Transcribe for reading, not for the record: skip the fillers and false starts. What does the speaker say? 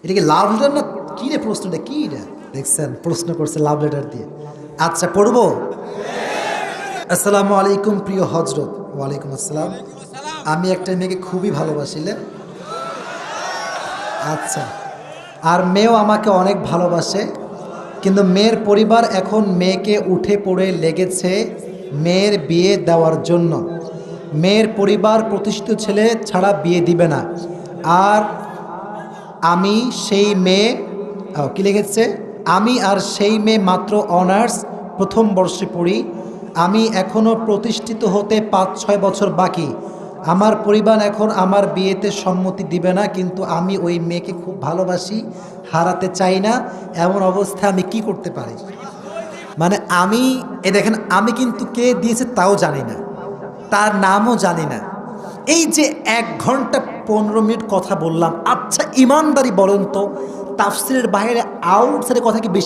এটা কি love letter না কি রে? প্রশ্নটা কি রে? দেখছেন প্রশ্ন করছে লাভ লেটার দিয়ে। আচ্ছা পড়বো। আসসালামু আলাইকুম প্রিয় হজরত। ওয়ালাইকুম আসসালাম। আমি একটা মেয়েকে খুবই ভালোবাসিলে। আচ্ছা। আর মেয়েও আমাকে অনেক ভালোবাসে, কিন্তু মেয়ের পরিবার এখন মেয়েকে উঠে পড়ে লেগেছে মেয়ের বিয়ে দেওয়ার জন্য। মেয়ের পরিবার প্রতিষ্ঠিত ছেলে ছাড়া বিয়ে দিবে না। আর আমি সেই মেয়ে কি লিখেছে, আমি আর সেই মেয়ে মাত্র অনার্স প্রথম বর্ষে পড়ি। আমি এখনও প্রতিষ্ঠিত হতে 5-6 বছর বাকি। আমার পরিবার এখন আমার বিয়েতে সম্মতি দিবে না, কিন্তু আমি ওই মেয়েকে খুব ভালোবাসি, হারাতে চাই না। এমন অবস্থায় আমি কি করতে পারি? মানে আমি দেখেন, আমি কিন্তু কে দিয়েছে তাও জানি না, তার নামও জানি না। এই যে 1 ঘন্টা 15 মিনিট কথা বললাম, আচ্ছা ইমানদারি বলেন তো, তাফসিরের বাইরে আউটসাইডের কথা কি বেশি